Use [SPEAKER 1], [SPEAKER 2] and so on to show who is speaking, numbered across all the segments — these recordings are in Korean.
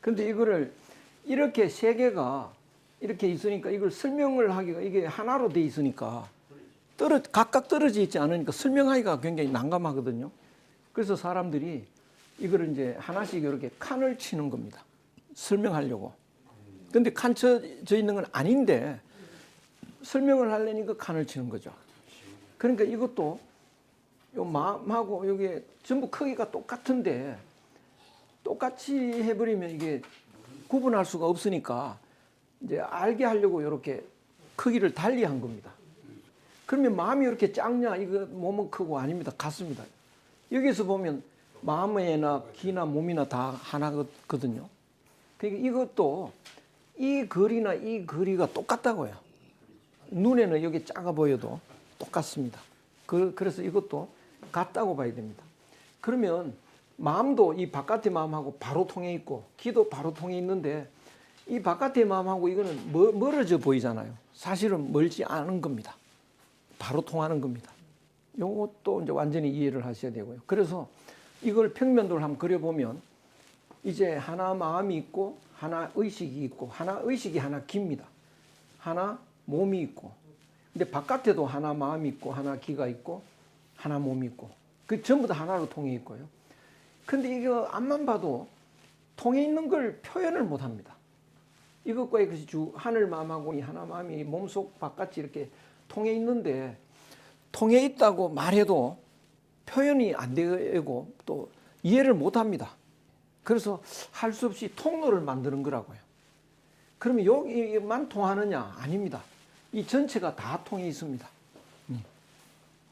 [SPEAKER 1] 근데 이거를 이렇게 세 개가 이렇게 있으니까 이걸 설명을 하기가 이게 하나로 돼 있으니까 각각 떨어져 있지 않으니까 설명하기가 굉장히 난감하거든요. 그래서 사람들이 이거를 이제 하나씩 이렇게 칸을 치는 겁니다. 설명하려고. 근데 칸 쳐져 있는 건 아닌데 설명을 하려니까 칸을 치는 거죠. 그러니까 이것도 요 마음하고 여기 전부 크기가 똑같은데 똑같이 해버리면 이게 구분할 수가 없으니까 이제 알게 하려고 이렇게 크기를 달리 한 겁니다. 그러면 마음이 이렇게 작냐? 이거 몸은 크고 아닙니다. 같습니다. 여기서 보면 마음이나 기나 몸이나 다 하나거든요. 그러니까 이것도 이 거리나 이 거리가 똑같다고요. 눈에는 여기 작아 보여도 똑같습니다. 그래서 이것도 같다고 봐야 됩니다. 그러면 마음도 이 바깥의 마음하고 바로 통해 있고 기도 바로 통해 있는데 이 바깥의 마음하고 이거는 멀어져 보이잖아요. 사실은 멀지 않은 겁니다. 바로 통하는 겁니다. 이것도 이제 완전히 이해를 하셔야 되고요. 그래서 이걸 평면도를 한번 그려보면 이제 하나 마음이 있고 하나 의식이 있고 하나 의식이 하나 기입니다. 하나 몸이 있고 근데 바깥에도 하나 마음이 있고 하나 기가 있고 하나 몸이 있고 그 전부 다 하나로 통해 있고요. 근데 이거 앞만 봐도 통해 있는 걸 표현을 못 합니다. 이것과 이것이 하늘 마음하고 이 하나 마음이 몸속 바깥이 이렇게 통해 있는데 통해 있다고 말해도 표현이 안 되고 또 이해를 못 합니다. 그래서 할 수 없이 통로를 만드는 거라고요. 그러면 여기만 통하느냐? 아닙니다. 이 전체가 다 통해 있습니다.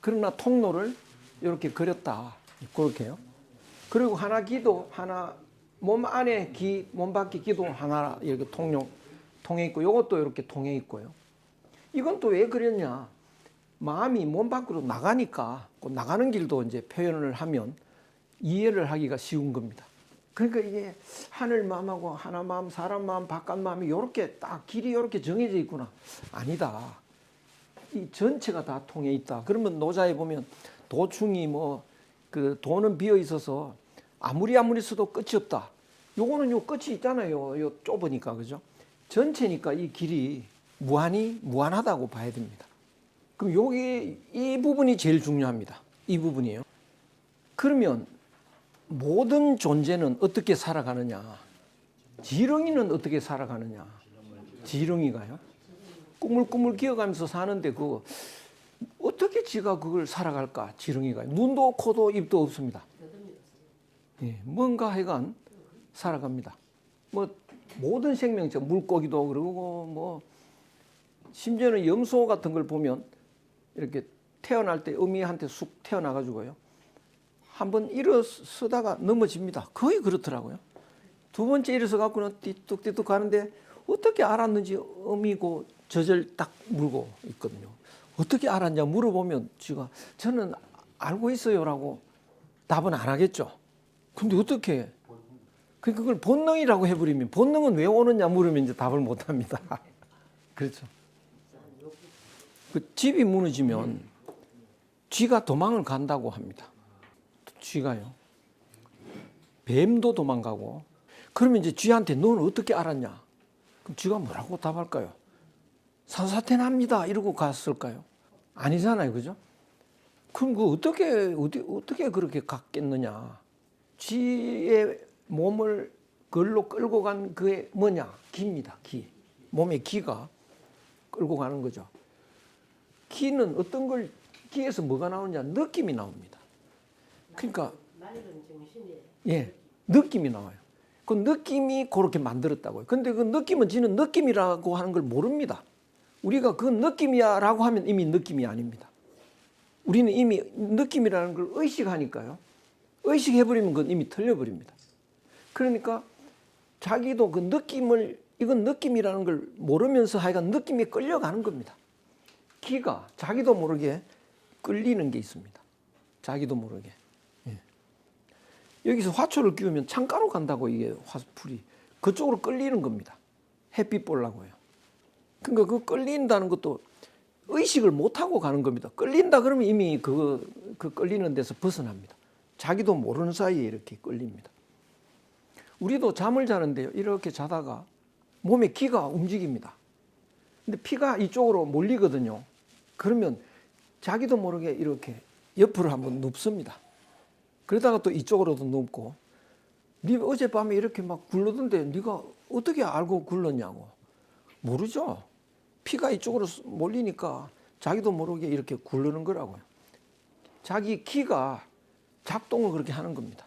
[SPEAKER 1] 그러나 통로를 이렇게 그렸다. 그렇게요. 그리고 하나 기도, 하나 몸 안에 기, 몸 밖에 기도 하나 이렇게 통해 있고 이것도 이렇게 통해 있고요. 이건 또 왜 그렸냐? 마음이 몸 밖으로 나가니까 그 나가는 길도 이제 표현을 하면 이해를 하기가 쉬운 겁니다. 그러니까 이게 하늘 마음하고 하나 마음, 사람 마음, 바깥 마음이 이렇게 딱 길이 이렇게 정해져 있구나. 아니다. 이 전체가 다 통해 있다. 그러면 노자에 보면 도충이 그 도는 비어 있어서 아무리 써도 끝이 없다. 요거는 요 끝이 있잖아요. 요 좁으니까 그죠? 전체니까 이 길이 무한하다고 봐야 됩니다. 그럼 여기 이 부분이 제일 중요합니다. 이 부분이에요. 그러면 모든 존재는 어떻게 살아가느냐? 지렁이는 어떻게 살아가느냐? 지렁이가요? 꾸물꾸물 기어가면서 사는데 어떻게 지가 그걸 살아갈까? 지렁이가 눈도 코도 입도 없습니다. 예, 뭔가 하여간 살아갑니다. 모든 생명체 물고기도 그러고 심지어는 염소 같은 걸 보면 이렇게 태어날 때 어미한테 쑥 태어나가지고요. 한번 일어서다가 넘어집니다. 거의 그렇더라고요. 두 번째 일어서 갖고는 띠뚝띠뚝 가는데 어떻게 알았는지 어미고 젖을 딱 물고 있거든요. 어떻게 알았냐 물어보면 저는 알고 있어요라고 답은 안 하겠죠. 근데 어떻게? 그걸 본능이라고 해버리면 본능은 왜 오느냐 물으면 이제 답을 못 합니다. 그렇죠. 그 집이 무너지면 쥐가 도망을 간다고 합니다. 쥐가요. 뱀도 도망가고. 그러면 이제 쥐한테 너는 어떻게 알았냐? 그럼 쥐가 뭐라고 답할까요? 산사태 납니다. 이러고 갔을까요? 아니잖아요. 그죠? 그럼 어떻게 그렇게 갔겠느냐? 쥐의 몸을 걸로 끌고 간 그게 뭐냐? 기입니다. 기. 몸의 기가 끌고 가는 거죠. 기는 어떤 걸 기에서 뭐가 나오느냐? 느낌이 나옵니다. 그러니까 예, 느낌이 나와요. 그 느낌이 그렇게 만들었다고요. 근데 그 느낌은 지는 느낌이라고 하는 걸 모릅니다. 우리가 그 느낌이야라고 하면 이미 느낌이 아닙니다. 우리는 이미 느낌이라는 걸 의식하니까요. 의식해버리면 그건 이미 틀려버립니다. 그러니까 자기도 그 느낌을 이건 느낌이라는 걸 모르면서 하여간 느낌이 끌려가는 겁니다. 기가 자기도 모르게 끌리는 게 있습니다. 자기도 모르게. 예. 여기서 화초를 끼우면 창가로 간다고 이게 화풀이 그쪽으로 끌리는 겁니다. 햇빛 보려고요. 그러니까 그 끌린다는 것도 의식을 못하고 가는 겁니다. 끌린다 그러면 이미 그 끌리는 데서 벗어납니다. 자기도 모르는 사이에 이렇게 끌립니다. 우리도 잠을 자는데요. 이렇게 자다가 몸에 기가 움직입니다. 근데 피가 이쪽으로 몰리거든요. 그러면 자기도 모르게 이렇게 옆으로 한번 눕습니다. 그러다가 또 이쪽으로도 눕고, 네 어젯밤에 이렇게 막 굴르던데 네가 어떻게 알고 굴렀냐고. 모르죠. 피가 이쪽으로 몰리니까 자기도 모르게 이렇게 굴르는 거라고요. 자기 기가 작동을 그렇게 하는 겁니다.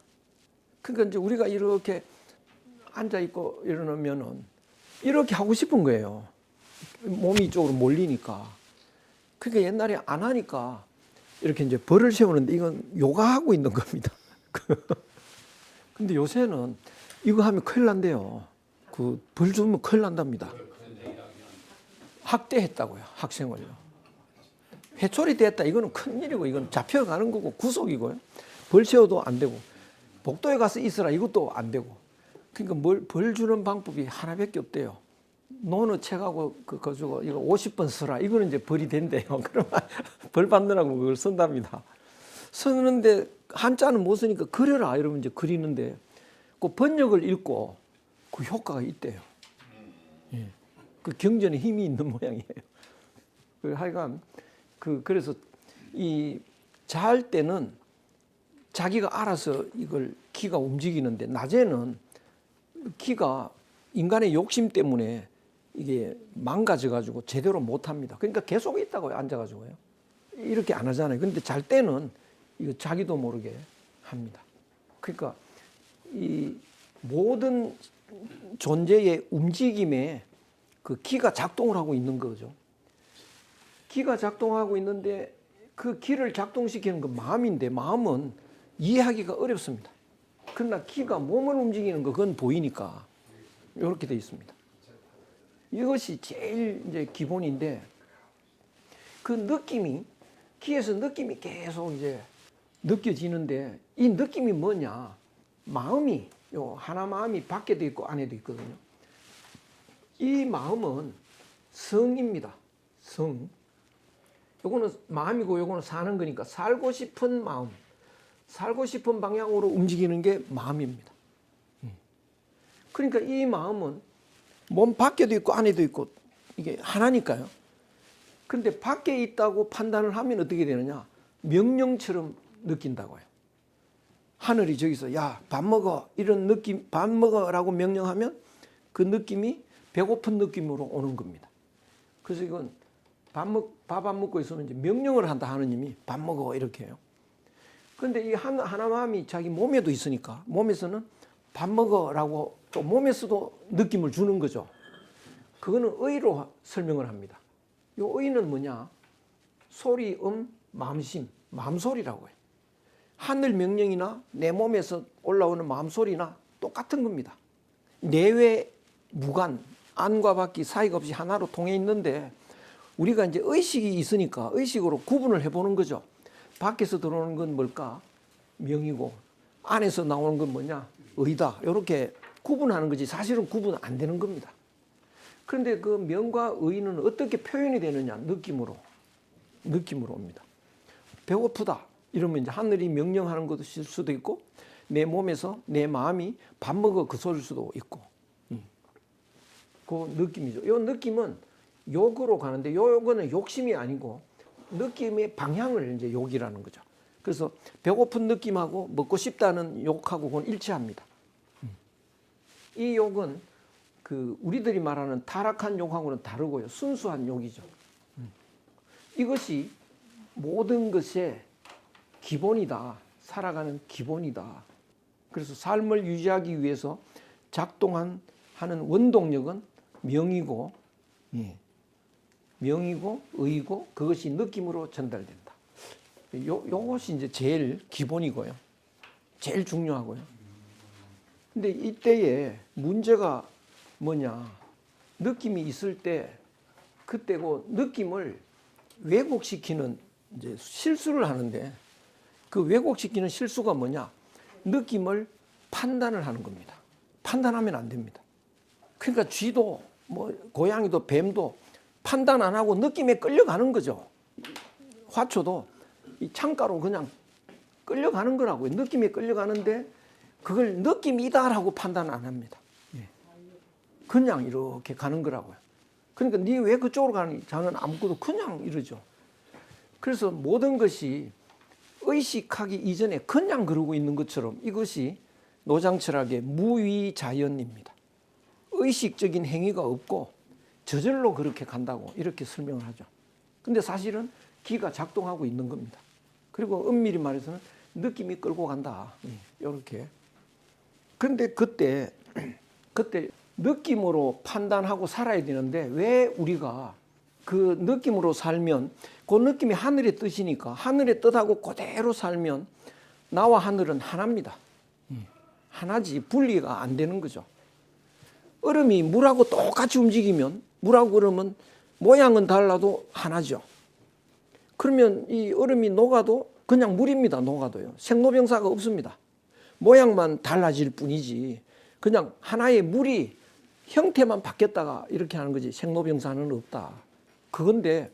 [SPEAKER 1] 그러니까 이제 우리가 이렇게 앉아 있고 이러면은 이렇게 하고 싶은 거예요. 몸이 이쪽으로 몰리니까. 그러니까 옛날에 안 하니까 이렇게 이제 벌을 세우는데 이건 요가하고 있는 겁니다. 근데 요새는 이거 하면 큰일 난대요. 그 벌 주면 큰일 난답니다. 학대했다고요, 학생을요. 회초리 됐다, 이거는 큰일이고, 이건 잡혀가는 거고, 구속이고요. 벌 세워도 안 되고, 복도에 가서 있으라, 이것도 안 되고. 그러니까 벌 주는 방법이 하나밖에 없대요. 노는 책하고 그거 주고 이거 50번 쓰라. 이거는 이제 벌이 된대요. 그러면 벌 받느라고 그걸 쓴답니다. 쓰는데 한자는 못 쓰니까 그려라 이러면 이제 그리는데 그 번역을 읽고 그 효과가 있대요. 예. 그 경전에 힘이 있는 모양이에요. 하여간 그래서 이 잘 때는 자기가 알아서 이걸 기가 움직이는데 낮에는 기가 인간의 욕심 때문에 이게 망가져가지고 제대로 못합니다. 그러니까 계속 있다고요, 앉아가지고요. 이렇게 안 하잖아요. 근데 잘 때는 이거 자기도 모르게 합니다. 그러니까 이 모든 존재의 움직임에 그 기가 작동을 하고 있는 거죠. 기가 작동하고 있는데 그 기를 작동시키는 그 마음인데 마음은 이해하기가 어렵습니다. 그러나 기가 몸을 움직이는 거 그건 보이니까 이렇게 돼 있습니다. 이것이 제일 이제 기본인데 그 느낌이 기에서 느낌이 계속 이제 느껴지는데 이 느낌이 뭐냐? 마음이 요 하나 마음이 밖에도 있고 안에도 있거든요. 이 마음은 성입니다. 성. 요거는 마음이고 요거는 사는 거니까 살고 싶은 마음, 살고 싶은 방향으로 움직이는 게 마음입니다. 그러니까 이 마음은 몸 밖에도 있고 안에도 있고 이게 하나니까요. 그런데 밖에 있다고 판단을 하면 어떻게 되느냐? 명령처럼 느낀다고요. 하늘이 저기서 야, 밥 먹어 이런 느낌, 밥 먹어라고 명령하면 그 느낌이 배고픈 느낌으로 오는 겁니다. 그래서 이건 밥 안 먹고 있으면 이제 명령을 한다, 하느님이 밥 먹어 이렇게 해요. 그런데 이 하나 마음이 자기 몸에도 있으니까 몸에서는 밥 먹어라고 또 몸에서도 느낌을 주는 거죠. 그거는 의로 설명을 합니다. 이 의는 뭐냐? 소리, 마음심, 마음소리라고 해요. 하늘 명령이나 내 몸에서 올라오는 마음소리나 똑같은 겁니다. 내외 무관, 안과 밖이 사이가 없이 하나로 통해 있는데 우리가 이제 의식이 있으니까 의식으로 구분을 해보는 거죠. 밖에서 들어오는 건 뭘까? 명이고 안에서 나오는 건 뭐냐? 의다. 이렇게 구분하는 거지 사실은 구분 안 되는 겁니다. 그런데 그 명과 의는 어떻게 표현이 되느냐? 느낌으로 옵니다. 배고프다 이러면 이제 하늘이 명령하는 것일 수도 있고 내 몸에서 내 마음이 밥 먹어 그 소리일 수도 있고 그 느낌이죠. 이 느낌은 욕으로 가는데 요거는 욕심이 아니고 느낌의 방향을 이제 욕이라는 거죠. 그래서 배고픈 느낌하고 먹고 싶다는 욕하고 그건 일치합니다. 이 욕은 그 우리들이 말하는 타락한 욕하고는 다르고요. 순수한 욕이죠. 이것이 모든 것의 기본이다. 살아가는 기본이다. 그래서 삶을 유지하기 위해서 작동하는 원동력은 명이고, 명이고, 의고, 그것이 느낌으로 전달된다. 요것이 이제 제일 기본이고요. 제일 중요하고요. 근데 이때에 문제가 뭐냐? 느낌이 있을 때, 그때 그 느낌을 왜곡시키는 이제 실수를 하는데, 그 왜곡시키는 실수가 뭐냐? 느낌을 판단을 하는 겁니다. 판단하면 안 됩니다. 그러니까 쥐도 뭐 고양이도 뱀도 판단 안 하고 느낌에 끌려가는 거죠. 화초도 이 창가로 그냥 끌려가는 거라고요. 느낌에 끌려가는데 그걸 느낌이다라고 판단 안 합니다. 예. 그냥 이렇게 가는 거라고요. 그러니까 네 왜 그쪽으로 가니? 저는 아무것도 그냥 이러죠. 그래서 모든 것이 의식하기 이전에 그냥 그러고 있는 것처럼 이것이 노장철학의 무위자연입니다. 의식적인 행위가 없고 저절로 그렇게 간다고 이렇게 설명을 하죠. 근데 사실은 기가 작동하고 있는 겁니다. 그리고 엄밀히 말해서는 느낌이 끌고 간다. 이렇게. 그런데 그때 느낌으로 판단하고 살아야 되는데 왜 우리가 그 느낌으로 살면 그 느낌이 하늘의 뜻이니까 하늘의 뜻하고 그대로 살면 나와 하늘은 하나입니다. 하나지 분리가 안 되는 거죠. 얼음이 물하고 똑같이 움직이면 물하고 얼음은 모양은 달라도 하나죠. 그러면 이 얼음이 녹아도 그냥 물입니다. 녹아도요. 생로병사가 없습니다. 모양만 달라질 뿐이지 그냥 하나의 물이 형태만 바뀌었다가 이렇게 하는 거지 생로병사는 없다. 그건데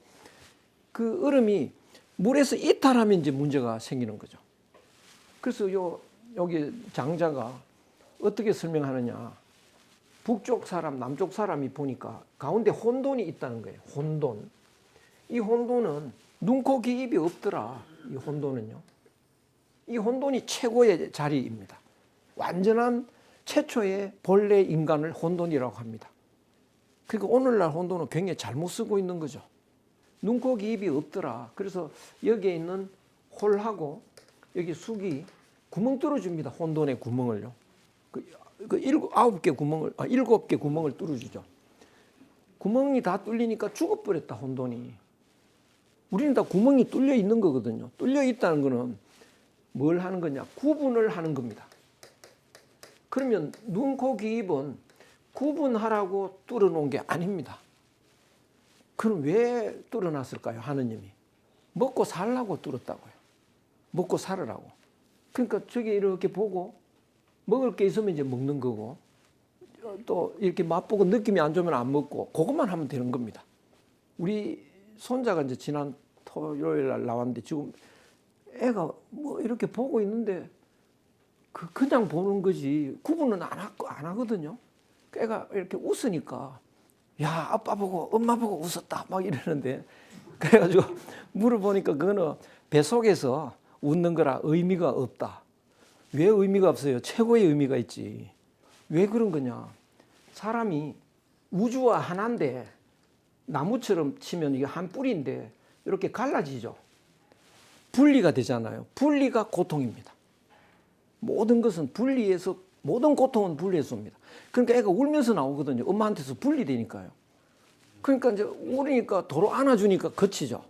[SPEAKER 1] 그 얼음이 물에서 이탈하면 이제 문제가 생기는 거죠. 그래서 여기 장자가 어떻게 설명하느냐. 북쪽 사람, 남쪽 사람이 보니까 가운데 혼돈이 있다는 거예요. 혼돈. 이 혼돈은 눈, 코, 귀, 입이 없더라. 이 혼돈은요. 이 혼돈이 최고의 자리입니다. 완전한 최초의 본래 인간을 혼돈이라고 합니다. 그러니까 오늘날 혼돈은 굉장히 잘못 쓰고 있는 거죠. 눈, 코, 귀, 입이 없더라. 그래서 여기에 있는 홀하고 여기 숙이 구멍 뚫어줍니다. 혼돈의 구멍을요. 일곱 개 구멍을 뚫어주죠. 구멍이 다 뚫리니까 죽어버렸다, 혼돈이. 우리는 다 구멍이 뚫려 있는 거거든요. 뚫려 있다는 거는 뭘 하는 거냐? 구분을 하는 겁니다. 그러면 눈, 코, 귀, 입은 구분하라고 뚫어놓은 게 아닙니다. 그럼 왜 뚫어놨을까요? 하느님이. 먹고 살라고 뚫었다고요. 먹고 살으라고. 그러니까 저기 이렇게 보고 먹을 게 있으면 이제 먹는 거고 또 이렇게 맛보고 느낌이 안 좋으면 안 먹고 그것만 하면 되는 겁니다. 우리 손자가 이제 지난 토요일 날 나왔는데 지금 애가 뭐 이렇게 보고 있는데 그냥 보는 거지 구분은 안 하거든요. 애가 이렇게 웃으니까 야 아빠 보고 엄마 보고 웃었다 막 이러는데 그래가지고 물어보니까 그거는 뱃속에서 웃는 거라 의미가 없다. 왜 의미가 없어요? 최고의 의미가 있지. 왜 그런 거냐? 사람이 우주와 하나인데 나무처럼 치면 이게 한 뿌리인데 이렇게 갈라지죠. 분리가 되잖아요. 분리가 고통입니다. 모든 것은 분리해서 모든 고통은 분리해서 옵니다. 그러니까 애가 울면서 나오거든요. 엄마한테서 분리되니까요. 그러니까 이제 울으니까 도로 안아주니까 그치죠.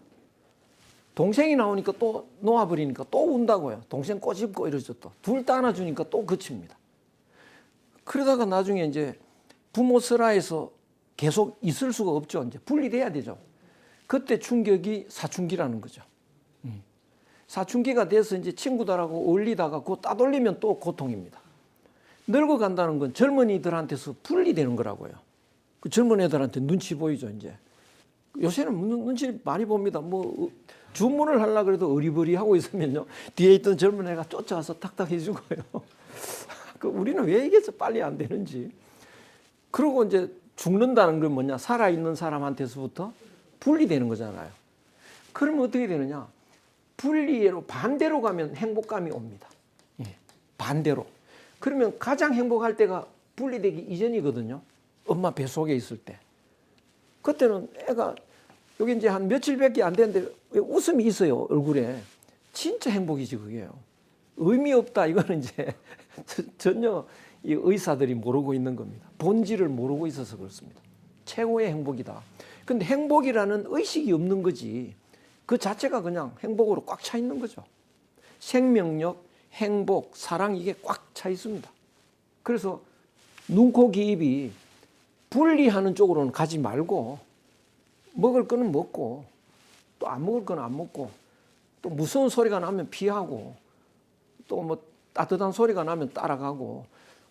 [SPEAKER 1] 동생이 나오니까 또 놓아버리니까 또 운다고요. 동생 꼬집고 이러죠 또. 둘 다 안아주니까 또 그칩니다. 그러다가 나중에 이제 부모 슬하에서 계속 있을 수가 없죠. 이제 분리돼야 되죠. 그때 충격이 사춘기라는 거죠. 사춘기가 돼서 이제 친구들하고 어울리다가 그거 따돌리면 또 고통입니다. 늙어간다는 건 젊은이들한테서 분리되는 거라고요. 그 젊은 애들한테 눈치 보이죠, 이제. 요새는 눈치 많이 봅니다. 뭐 주문을 하려고 그래도 어리버리하고 있으면요. 뒤에 있던 젊은 애가 쫓아와서 탁탁 해주고요. 우리는 왜 이게 빨리 안 되는지. 그러고 이제 죽는다는 건 뭐냐. 살아있는 사람한테서부터 분리되는 거잖아요. 그러면 어떻게 되느냐. 분리로 반대로 가면 행복감이 옵니다. 예, 반대로. 그러면 가장 행복할 때가 분리되기 이전이거든요. 엄마 뱃속에 있을 때. 그때는 애가 여기 이제 한 며칠밖에 안 됐는데 왜 웃음이 있어요, 얼굴에. 진짜 행복이지, 그게요. 의미 없다, 이거는 이제 전혀 이 의사들이 모르고 있는 겁니다. 본질을 모르고 있어서 그렇습니다. 최고의 행복이다. 근데 행복이라는 의식이 없는 거지. 그 자체가 그냥 행복으로 꽉 차 있는 거죠. 생명력, 행복, 사랑 이게 꽉 차 있습니다. 그래서 눈, 코, 귀, 입이 분리하는 쪽으로는 가지 말고 먹을 거는 먹고 또 안 먹을 거는 안 먹고 또 무서운 소리가 나면 피하고 또 뭐 따뜻한 소리가 나면 따라가고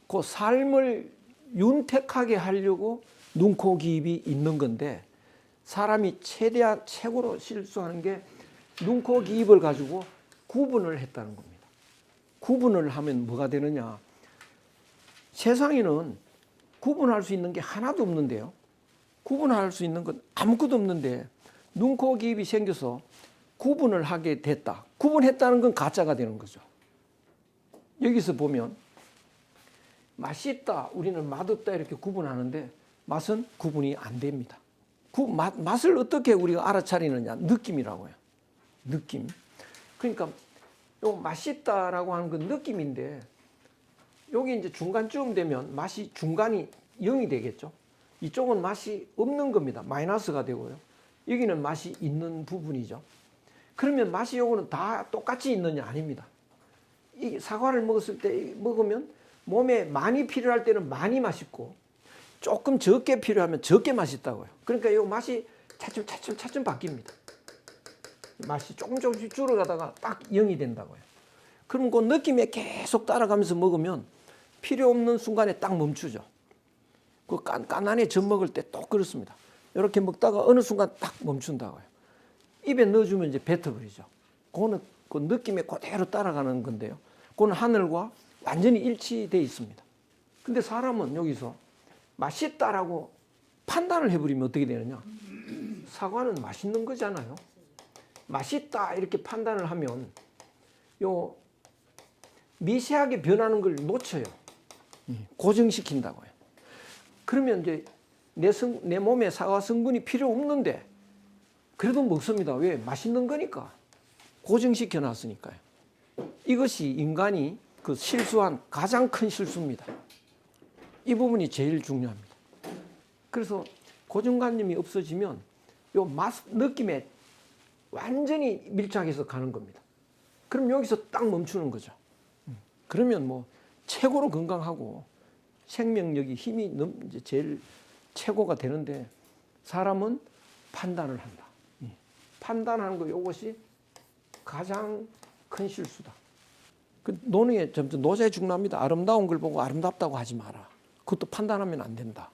[SPEAKER 1] 그 삶을 윤택하게 하려고 눈, 코, 귀, 입이 있는 건데 사람이 최대한 최고로 실수하는 게 눈, 코, 귀, 입을 가지고 구분을 했다는 겁니다. 구분을 하면 뭐가 되느냐. 세상에는 구분할 수 있는 게 하나도 없는데요. 구분할 수 있는 건 아무것도 없는데 눈, 코, 귀, 입이 생겨서 구분을 하게 됐다. 구분했다는 건 가짜가 되는 거죠. 여기서 보면 맛있다, 우리는 맛없다 이렇게 구분하는데 맛은 구분이 안 됩니다. 맛을 어떻게 우리가 알아차리느냐? 느낌이라고요. 느낌. 그러니까 요 맛있다라고 하는 건 느낌인데 여기 이제 중간쯤 되면 맛이 중간이 0이 되겠죠. 이쪽은 맛이 없는 겁니다. 마이너스가 되고요. 여기는 맛이 있는 부분이죠. 그러면 맛이 요거는 다 똑같이 있느냐? 아닙니다. 이 사과를 먹었을 때 먹으면 몸에 많이 필요할 때는 많이 맛있고 조금 적게 필요하면 적게 맛있다고요. 그러니까 이 맛이 차츰 바뀝니다. 맛이 조금씩 줄어가다가 딱 0이 된다고요. 그럼 그 느낌에 계속 따라가면서 먹으면 필요 없는 순간에 딱 멈추죠. 그 깐난에 젖 먹을 때 또 그렇습니다. 이렇게 먹다가 어느 순간 딱 멈춘다고요. 입에 넣어주면 이제 뱉어버리죠. 그거는 그 느낌에 그대로 따라가는 건데요. 그건 하늘과 완전히 일치되어 있습니다. 근데 사람은 여기서 맛있다라고 판단을 해버리면 어떻게 되느냐? 사과는 맛있는 거잖아요. 맛있다 이렇게 판단을 하면 요 미세하게 변하는 걸 놓쳐요. 고정시킨다고요. 그러면 이제 내 몸에 사과 성분이 필요 없는데 그래도 먹습니다. 왜? 맛있는 거니까. 고정시켜 놨으니까요. 이것이 인간이 그 실수한 가장 큰 실수입니다. 이 부분이 제일 중요합니다. 그래서 고정관념이 없어지면 요 맛 느낌에 완전히 밀착해서 가는 겁니다. 그럼 여기서 딱 멈추는 거죠. 그러면 뭐 최고로 건강하고 생명력이 힘이 이제 제일 최고가 되는데 사람은 판단을 한다. 판단하는 거 이것이 가장 큰 실수다. 그 논의에 점점 노자에 죽납니다. 아름다운 걸 보고 아름답다고 하지 마라. 그것도 판단하면 안 된다.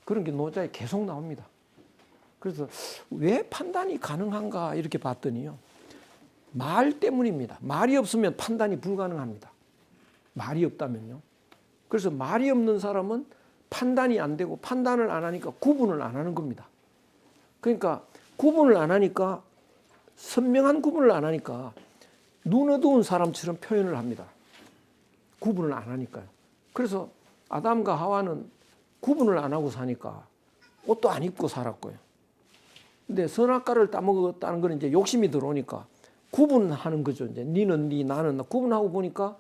[SPEAKER 1] 그런 게 노자에 계속 나옵니다. 그래서 왜 판단이 가능한가 이렇게 봤더니요. 말 때문입니다. 말이 없으면 판단이 불가능합니다. 말이 없다면요. 그래서 말이 없는 사람은 판단이 안 되고 판단을 안 하니까 구분을 안 하는 겁니다. 그러니까 구분을 안 하니까 선명한 구분을 안 하니까 눈 어두운 사람처럼 표현을 합니다. 구분을 안 하니까요. 그래서 아담과 하와는 구분을 안 하고 사니까 옷도 안 입고 살았고요. 근데 선악과를 따먹었다는 건 이제 욕심이 들어오니까 구분하는 거죠. 이제 니는 니, 나는 나. 구분하고 보니까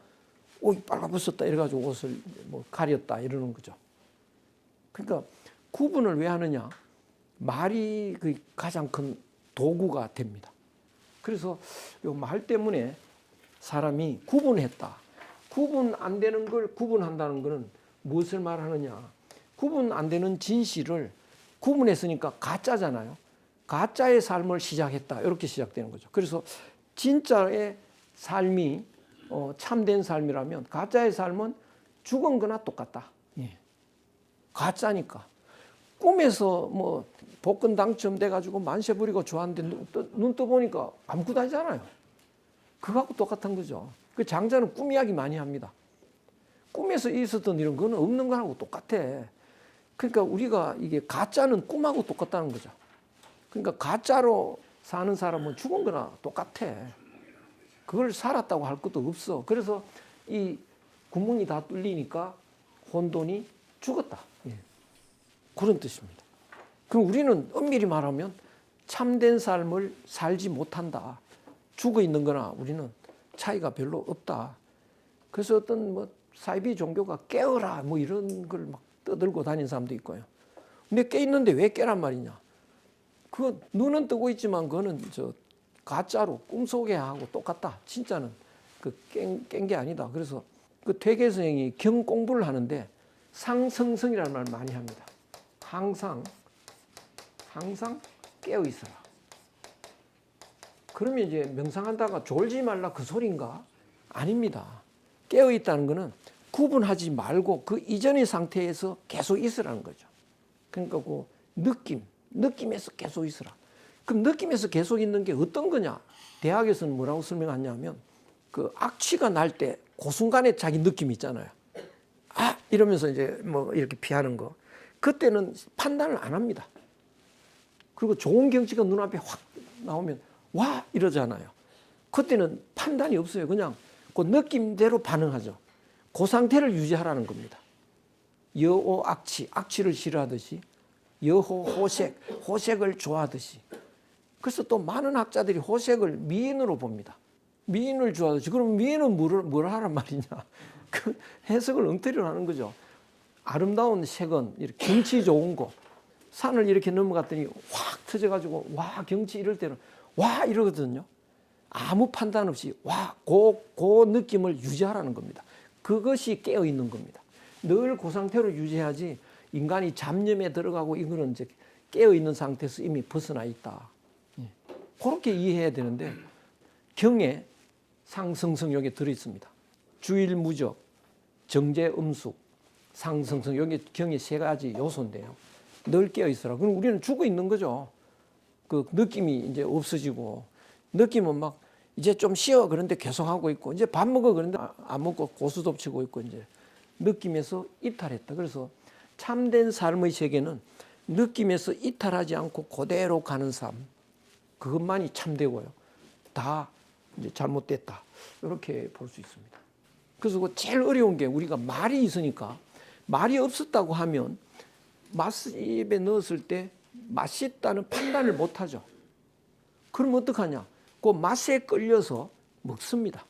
[SPEAKER 1] 빨가벗었다 이래가지고 옷을 뭐 가렸다 이러는 거죠. 그러니까 구분을 왜 하느냐? 말이 그 가장 큰 도구가 됩니다. 그래서 요 말 때문에 사람이 구분했다. 구분 안 되는 걸 구분한다는 것은 무엇을 말하느냐? 구분 안 되는 진실을 구분했으니까 가짜잖아요. 가짜의 삶을 시작했다. 이렇게 시작되는 거죠. 그래서 진짜의 삶이 참된 삶이라면 가짜의 삶은 죽은 거나 똑같다. 예. 가짜니까. 꿈에서 뭐 복권 당첨돼가지고 만세 부리고 좋았는데 눈 떠보니까 아무것도 아니잖아요. 그거하고 똑같은 거죠. 그 장자는 꿈 이야기 많이 합니다. 꿈에서 있었던 이런 거는 없는 거하고 똑같아. 그러니까 우리가 이게 가짜는 꿈하고 똑같다는 거죠. 그러니까 가짜로 사는 사람은 죽은 거나 똑같아. 그걸 살았다고 할 것도 없어. 그래서 이 구멍이 다 뚫리니까 혼돈이 죽었다. 예. 그런 뜻입니다. 그럼 우리는 엄밀히 말하면 참된 삶을 살지 못한다. 죽어 있는 거나 우리는 차이가 별로 없다. 그래서 어떤 뭐 사이비 종교가 깨어라 뭐 이런 걸 막 떠들고 다니는 사람도 있고요. 근데 깨 있는데 왜 깨란 말이냐? 그 눈은 뜨고 있지만 그거는 저 가짜로 꿈속에 하고 똑같다. 진짜는 그 깬 게 아니다. 그래서 그 퇴계 선생이 경 공부를 하는데 상성성이라는 말을 많이 합니다. 항상 깨어 있어라. 그러면 이제 명상한다가 졸지 말라 그 소린가? 아닙니다. 깨어 있다는 것은 구분하지 말고 그 이전의 상태에서 계속 있으라는 거죠. 그러니까 그 느낌에서 계속 있으라. 그럼 느낌에서 계속 있는 게 어떤 거냐? 대학에서는 뭐라고 설명하냐면 그 악취가 날 때 그 순간에 자기 느낌이 있잖아요. 아, 이러면서 이제 뭐 이렇게 피하는 거. 그때는 판단을 안 합니다. 그리고 좋은 경치가 눈앞에 확 나오면 와 이러잖아요. 그때는 판단이 없어요. 그냥 그 느낌대로 반응하죠. 그 상태를 유지하라는 겁니다. 여호 악취, 악취를 싫어하듯이 여호 호색, 호색을 좋아하듯이. 그래서 또 많은 학자들이 호색을 미인으로 봅니다. 미인을 좋아하듯이. 그럼 미인은 뭘 하란 말이냐. 그 해석을 엉터리로 하는 거죠. 아름다운 색은 이렇게 경치 좋은 거. 산을 이렇게 넘어갔더니 확 터져가지고 와 경치 이럴 때는 와 이러거든요. 아무 판단 없이 와 그 느낌을 유지하라는 겁니다. 그것이 깨어 있는 겁니다. 늘 그 상태로 유지해야지 인간이 잡념에 들어가고 이거는 이제 깨어 있는 상태에서 이미 벗어나 있다. 그렇게 이해해야 되는데 경에 상승성 여기 들어 있습니다. 주일무적, 정제음숙, 상승성 여기 경의 세 가지 요소인데요. 늘 깨어 있어라. 그럼 우리는 죽어 있는 거죠. 그 느낌이 이제 없어지고 느낌은 막 이제 좀 쉬어 그런데 계속 하고 있고 이제 밥 먹어 그런데 안 먹고 고스톱 치고 있고 이제 느낌에서 이탈했다. 그래서 참된 삶의 세계는 느낌에서 이탈하지 않고 그대로 가는 삶. 그것만이 참되고요. 다 이제 잘못됐다. 이렇게 볼 수 있습니다. 그래서 그 제일 어려운 게 우리가 말이 있으니까 말이 없었다고 하면 맛입에 넣었을 때 맛있다는 판단을 못하죠. 그럼 어떡하냐? 그 맛에 끌려서 먹습니다.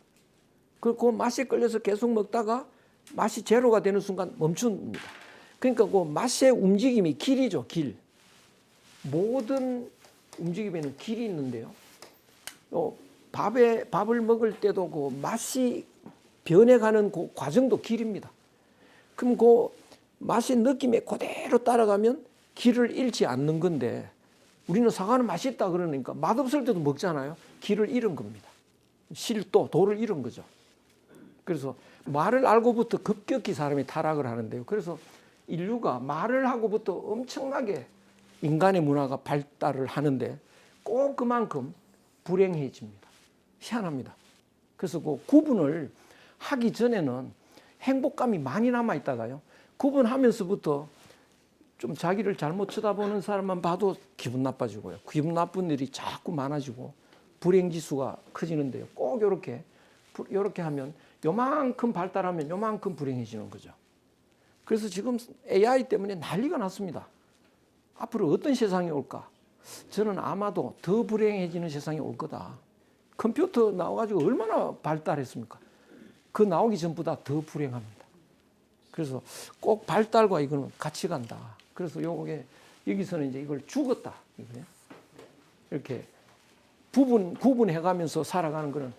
[SPEAKER 1] 그 맛에 끌려서 계속 먹다가 맛이 제로가 되는 순간 멈춥니다. 그러니까 그 맛의 움직임이 길이죠, 길. 모든 움직임에는 길이 있는데요. 밥을 먹을 때도 그 맛이 변해가는 그 과정도 길입니다. 그럼 그 맛의 느낌에 그대로 따라가면 길을 잃지 않는 건데 우리는 사과는 맛있다 그러니까 맛없을 때도 먹잖아요. 길을 잃은 겁니다. 실도, 도를 잃은 거죠. 그래서 말을 알고부터 급격히 사람이 타락을 하는데요. 그래서 인류가 말을 하고부터 엄청나게 인간의 문화가 발달을 하는데 꼭 그만큼 불행해집니다. 희한합니다. 그래서 그 구분을 하기 전에는 행복감이 많이 남아있다가요. 구분하면서부터 좀 자기를 잘못 쳐다보는 사람만 봐도 기분 나빠지고요. 기분 나쁜 일이 자꾸 많아지고 불행지수가 커지는데요. 꼭 이렇게 하면 요만큼 발달하면 요만큼 불행해지는 거죠. 그래서 지금 AI 때문에 난리가 났습니다. 앞으로 어떤 세상이 올까? 저는 아마도 더 불행해지는 세상이 올 거다. 컴퓨터 나와가지고 얼마나 발달했습니까? 그 나오기 전보다 더 불행합니다. 그래서 꼭 발달과 이거는 같이 간다. 그래서 요게 여기서는 이제 이걸 죽었다. 이렇게 구분해가면서 살아가는 거는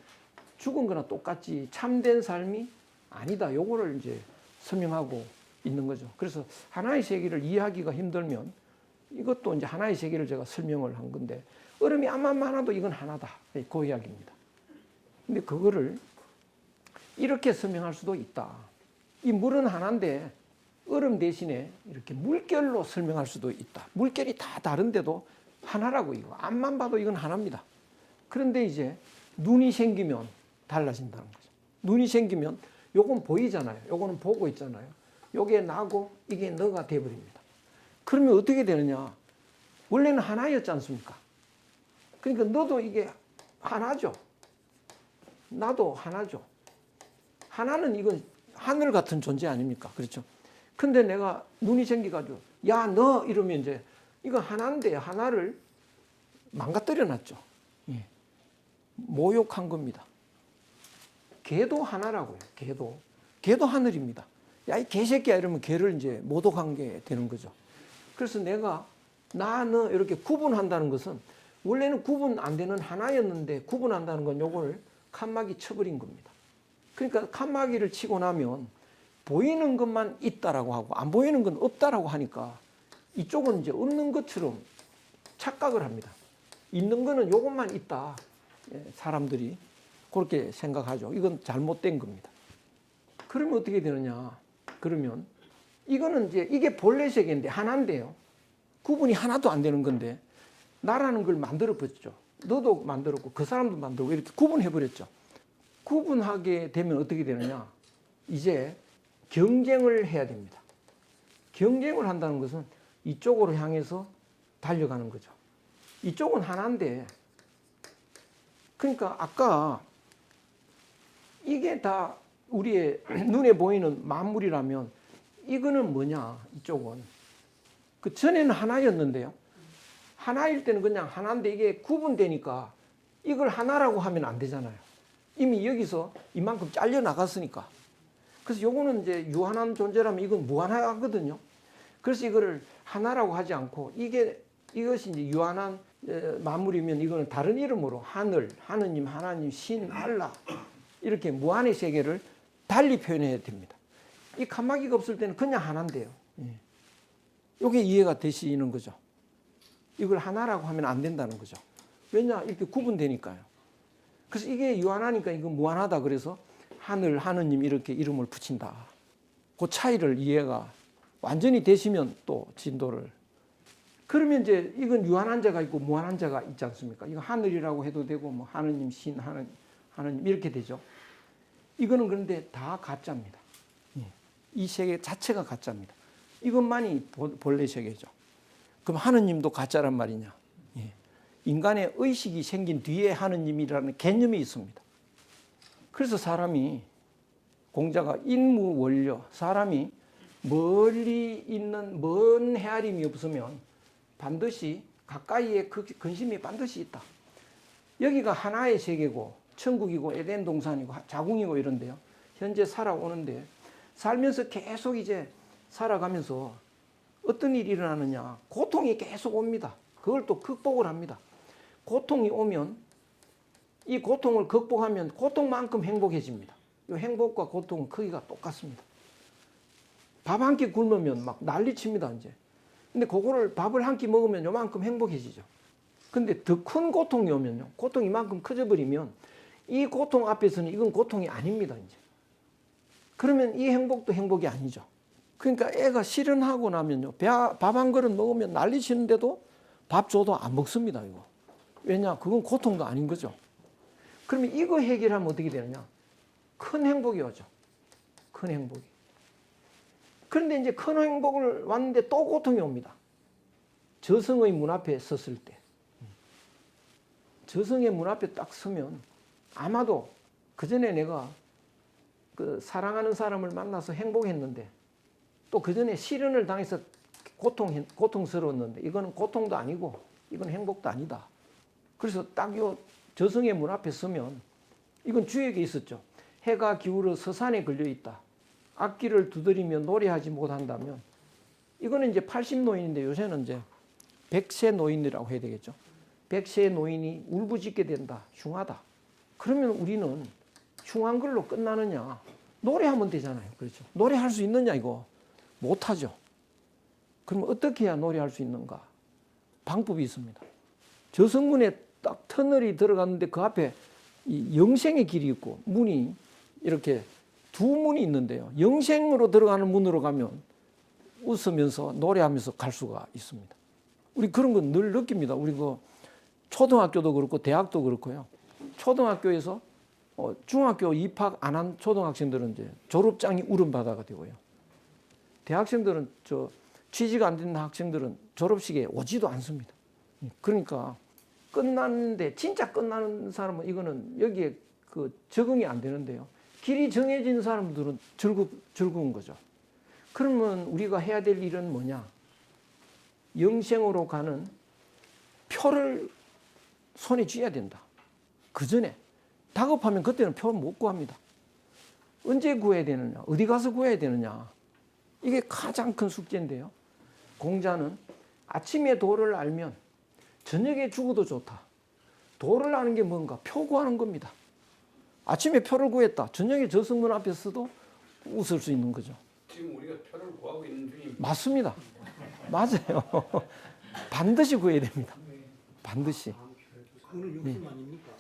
[SPEAKER 1] 죽은 거나 똑같지 참된 삶이 아니다. 요거를 이제 설명하고 있는 거죠. 그래서 하나의 세계를 이해하기가 힘들면 이것도 이제 하나의 세계를 제가 설명을 한 건데 얼음이 암만 많아도 이건 하나다. 그 이야기입니다. 근데 그거를 이렇게 설명할 수도 있다. 이 물은 하나인데 얼음 대신에 이렇게 물결로 설명할 수도 있다. 물결이 다 다른데도 하나라고 이거. 앞만 봐도 이건 하나입니다. 그런데 이제 눈이 생기면 달라진다는 거죠. 눈이 생기면 요건 보이잖아요. 요거는 보고 있잖아요. 요게 나고 이게 너가 돼버립니다. 그러면 어떻게 되느냐? 원래는 하나였지 않습니까? 그러니까 너도 이게 하나죠. 나도 하나죠. 하나는 이건 하늘 같은 존재 아닙니까? 그렇죠? 근데 내가 눈이 생겨가지고 야, 너 이러면 이제 이거 하나인데 하나를 망가뜨려 놨죠. 예. 모욕한 겁니다. 개도 하나라고요. 개도 하늘입니다. 야, 이 개새끼야 이러면 개를 이제 모독한 게 되는 거죠. 그래서 내가 나, 너 이렇게 구분한다는 것은 원래는 구분 안 되는 하나였는데 구분한다는 건 요걸 칸막이 쳐버린 겁니다. 그러니까 칸막이를 치고 나면 보이는 것만 있다라고 하고 안 보이는 건 없다라고 하니까 이쪽은 이제 없는 것처럼 착각을 합니다. 있는 거는 요것만 있다. 사람들이 그렇게 생각하죠. 이건 잘못된 겁니다. 그러면 어떻게 되느냐? 그러면 이거는 이제 이게 본래 세계인데 하나인데요. 구분이 하나도 안 되는 건데 나라는 걸 만들어 버렸죠. 너도 만들었고 그 사람도 만들고 이렇게 구분해 버렸죠. 구분하게 되면 어떻게 되느냐? 이제 경쟁을 해야 됩니다. 경쟁을 한다는 것은 이쪽으로 향해서 달려가는 거죠. 이쪽은 하나인데, 그러니까 아까 이게 다 우리의 눈에 보이는 만물이라면 이거는 뭐냐, 이쪽은. 그 전에는 하나였는데요. 하나일 때는 그냥 하나인데 이게 구분되니까 이걸 하나라고 하면 안 되잖아요. 이미 여기서 이만큼 잘려 나갔으니까. 그래서 요거는 이제 유한한 존재라면 이건 무한하거든요. 그래서 이거를 하나라고 하지 않고 이것이 이제 유한한 만물이면 이거는 다른 이름으로 하늘, 하느님, 하나님, 신, 알라 이렇게 무한의 세계를 달리 표현해야 됩니다. 이 칸막이가 없을 때는 그냥 하나인데요. 이게 이해가 되시는 거죠. 이걸 하나라고 하면 안 된다는 거죠. 왜냐? 이렇게 구분되니까요. 그래서 이게 유한하니까 이건 무한하다. 그래서 하늘, 하느님 이렇게 이름을 붙인다. 그 차이를 이해가 완전히 되시면 또 진도를. 그러면 이제 이건 유한한 자가 있고 무한한 자가 있지 않습니까? 이거 하늘이라고 해도 되고 뭐 하느님, 신, 하느님 이렇게 되죠. 이거는 그런데 다 가짜입니다. 이 세계 자체가 가짜입니다. 이것만이 본래 세계죠. 그럼 하느님도 가짜란 말이냐? 인간의 의식이 생긴 뒤에 하느님이라는 개념이 있습니다. 그래서 사람이 공자가 인무원료, 사람이 멀리 있는 먼 헤아림이 없으면 반드시 가까이에 그 근심이 반드시 있다. 여기가 하나의 세계고 천국이고 에덴 동산이고 자궁이고 이런데요. 현재 살아오는데 살면서 계속 이제 살아가면서 어떤 일이 일어나느냐. 고통이 계속 옵니다. 그걸 또 극복을 합니다. 고통이 오면 이 고통을 극복하면 고통만큼 행복해집니다. 이 행복과 고통은 크기가 똑같습니다. 밥 한 끼 굶으면 막 난리칩니다, 이제. 근데 그거를 밥을 한 끼 먹으면 요만큼 행복해지죠. 근데 더 큰 고통이 오면요. 고통이 이만큼 커져버리면 이 고통 앞에서는 이건 고통이 아닙니다, 이제. 그러면 이 행복도 행복이 아니죠. 그러니까 애가 실현하고 나면요. 밥 한 그릇 먹으면 난리치는데도 밥 줘도 안 먹습니다, 이거. 왜냐? 그건 고통도 아닌 거죠. 그러면 이거 해결하면 어떻게 되느냐? 큰 행복이 오죠. 큰 행복이. 그런데 이제 큰 행복을 왔는데 또 고통이 옵니다. 저승의 문 앞에 섰을 때. 저승의 문 앞에 딱 서면 아마도 그 전에 내가 그 사랑하는 사람을 만나서 행복했는데 또 그 전에 실현을 당해서 고통스러웠는데 이거는 고통도 아니고 이건 행복도 아니다. 그래서 딱 요 저승의 문 앞에 서면 이건 주역에 있었죠. 해가 기울어 서산에 걸려 있다. 악기를 두드리며 노래하지 못한다면 이거는 이제 80노인인데 요새는 이제 100세 노인이라고 해야 되겠죠. 100세 노인이 울부짖게 된다. 흉하다. 그러면 우리는 흉한 걸로 끝나느냐. 노래하면 되잖아요. 그렇죠. 노래할 수 있느냐 이거. 못하죠. 그럼 어떻게 해야 노래할 수 있는가. 방법이 있습니다. 저승문에 딱 터널이 들어갔는데 그 앞에 이 영생의 길이 있고 문이 이렇게 두 문이 있는데요. 영생으로 들어가는 문으로 가면 웃으면서 노래하면서 갈 수가 있습니다. 우리 그런 건 늘 느낍니다. 우리 그 초등학교도 그렇고 대학도 그렇고요. 초등학교에서 중학교 입학 안 한 초등학생들은 이제 졸업장이 울음바다가 되고요. 대학생들은 취직 안 된 학생들은 졸업식에 오지도 않습니다. 그러니까 끝났는데 진짜 끝나는 사람은 이거는 여기에 그 적응이 안 되는데요. 길이 정해진 사람들은 즐거운 거죠. 그러면 우리가 해야 될 일은 뭐냐? 영생으로 가는 표를 손에 쥐어야 된다. 그 전에 다급하면 그때는 표를 못 구합니다. 언제 구해야 되느냐? 어디 가서 구해야 되느냐? 이게 가장 큰 숙제인데요. 공자는 아침에 도를 알면 저녁에 죽어도 좋다. 도를 아는 게 뭔가? 표 구하는 겁니다. 아침에 표를 구했다. 저녁에 저승문 앞에서도 웃을 수 있는 거죠.
[SPEAKER 2] 지금 우리가 표를 구하고 있는 중입니다.
[SPEAKER 1] 맞습니다. 맞아요. 반드시 구해야 됩니다. 반드시.
[SPEAKER 3] 그거는 욕심 아닙니까?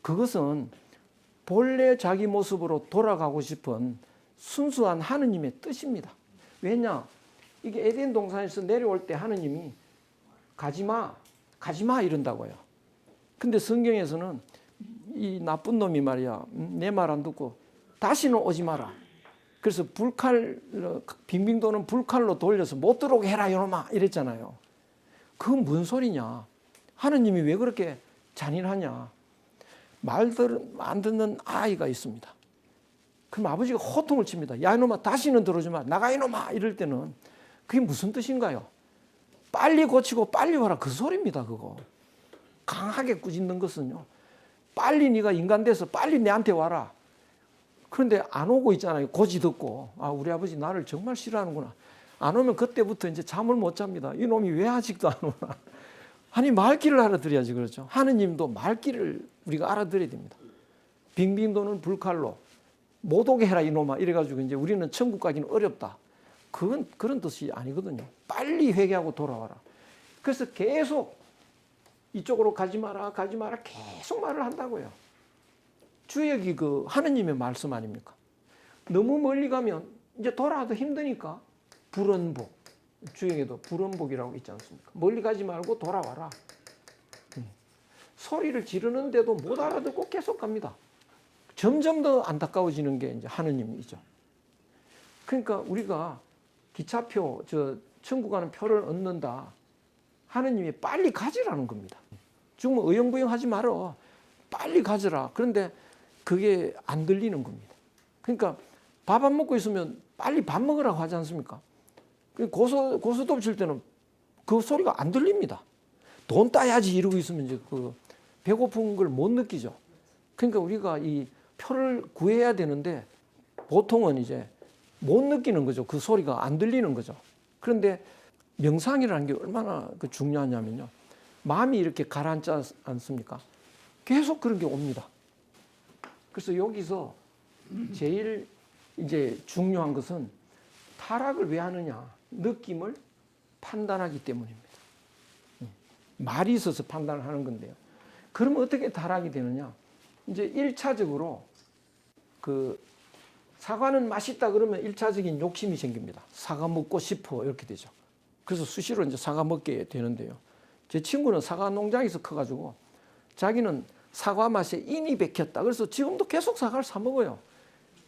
[SPEAKER 1] 그것은 본래 자기 모습으로 돌아가고 싶은 순수한 하느님의 뜻입니다. 왜냐? 이게 에덴 동산에서 내려올 때 하느님이 가지마, 가지마 이런다고요. 근데 성경에서는 이 나쁜 놈이 말이야, 내 말 안 듣고 다시는 오지 마라. 그래서 빙빙 도는 불칼로 돌려서 못 들어오게 해라 이놈아 이랬잖아요. 그건 뭔 소리냐. 하느님이 왜 그렇게 잔인하냐. 안 듣는 아이가 있습니다. 그럼 아버지가 호통을 칩니다. 야 이놈아 다시는 들어오지 마. 나가 이놈아 이럴 때는 그게 무슨 뜻인가요? 빨리 고치고 빨리 와라 그 소리입니다. 그거. 강하게 꾸짖는 것은요. 빨리 네가 인간 돼서 빨리 내한테 와라. 그런데 안 오고 있잖아요. 고지 듣고. 아 우리 아버지 나를 정말 싫어하는구나. 안 오면 그때부터 이제 잠을 못 잡니다. 이놈이 왜 아직도 안 오나. 아니 말귀를 알아들어야지 그렇죠. 하느님도 말귀를 우리가 알아들어야 됩니다. 빙빙 도는 불칼로 못 오게 해라 이놈아 이래가지고 이제 우리는 천국 가기는 어렵다. 그건 그런 뜻이 아니거든요. 빨리 회개하고 돌아와라. 그래서 계속 이쪽으로 가지 마라 계속 말을 한다고요. 주역이 그 하느님의 말씀 아닙니까? 너무 멀리 가면 이제 돌아와도 힘드니까 불언복. 주역에도 불언복이라고 있지 않습니까? 멀리 가지 말고 돌아와라. 소리를 지르는데도 못 알아듣고 계속 갑니다. 점점 더 안타까워지는 게 이제 하느님이죠. 그러니까 우리가 기차표, 천국 가는 표를 얻는다. 하느님이 빨리 가지라는 겁니다. 지금 어영부영 하지 말어. 빨리 가져라. 그런데 그게 안 들리는 겁니다. 그러니까 밥 안 먹고 있으면 빨리 밥 먹으라고 하지 않습니까? 고스톱 칠 때는 그 소리가 안 들립니다. 돈 따야지 이러고 있으면 이제 그 배고픈 걸 못 느끼죠. 그러니까 우리가 이 표를 구해야 되는데 보통은 이제 못 느끼는 거죠. 그 소리가 안 들리는 거죠. 그런데 명상이라는 게 얼마나 중요하냐면요. 마음이 이렇게 가라앉지 않습니까? 계속 그런 게 옵니다. 그래서 여기서 제일 이제 중요한 것은 타락을 왜 하느냐. 느낌을 판단하기 때문입니다. 말이 있어서 판단을 하는 건데요. 그러면 어떻게 타락이 되느냐. 이제 1차적으로 그 사과는 맛있다 그러면 1차적인 욕심이 생깁니다. 사과 먹고 싶어 이렇게 되죠. 그래서 수시로 이제 사과 먹게 되는데요. 제 친구는 사과 농장에서 커가지고 자기는 사과 맛에 인이 백혔다. 그래서 지금도 계속 사과를 사 먹어요.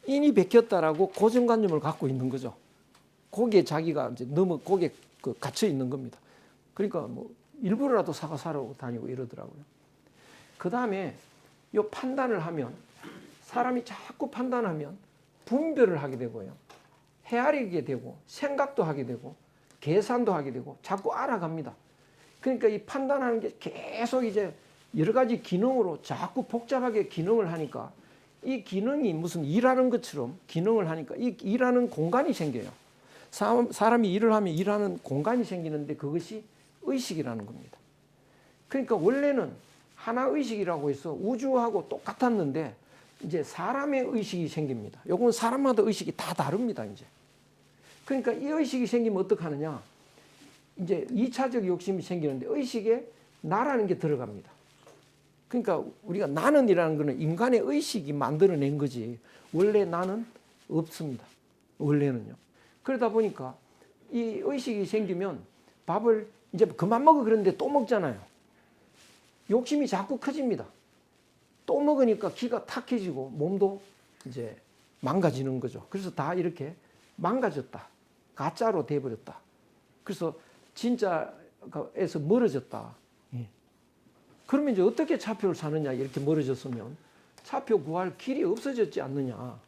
[SPEAKER 1] 인이 백혔다라고 고정관념을 갖고 있는 거죠. 거기에 자기가 이제 너무 거기에 갇혀 있는 겁니다. 그러니까 뭐 일부러라도 사과 사러 다니고 이러더라고요. 그 다음에 요 판단을 하면 사람이 자꾸 판단하면 분별을 하게 되고요. 헤아리게 되고 생각도 하게 되고 계산도 하게 되고 자꾸 알아갑니다. 그러니까 이 판단하는 게 계속 이제 여러 가지 기능으로 자꾸 복잡하게 기능을 하니까 이 기능이 무슨 일하는 것처럼 기능을 하니까 이 일하는 공간이 생겨요. 사람이 일을 하면 일하는 공간이 생기는데 그것이 의식이라는 겁니다. 그러니까 원래는 하나 의식이라고 해서 우주하고 똑같았는데 이제 사람의 의식이 생깁니다. 요건 사람마다 의식이 다 다릅니다, 이제. 그러니까 이 의식이 생기면 어떡하느냐? 이제 2차적 욕심이 생기는데 의식에 나라는 게 들어갑니다. 그러니까 우리가 나는이라는 거는 인간의 의식이 만들어낸 거지 원래 나는 없습니다. 원래는요. 그러다 보니까 이 의식이 생기면 밥을 이제 그만 먹어 그러는데 또 먹잖아요. 욕심이 자꾸 커집니다. 또 먹으니까 기가 탁해지고 몸도 이제 망가지는 거죠. 그래서 다 이렇게 망가졌다. 가짜로 돼버렸다. 그래서 진짜에서 멀어졌다. 그러면 이제 어떻게 차표를 사느냐 이렇게 멀어졌으면 차표 구할 길이 없어졌지 않느냐.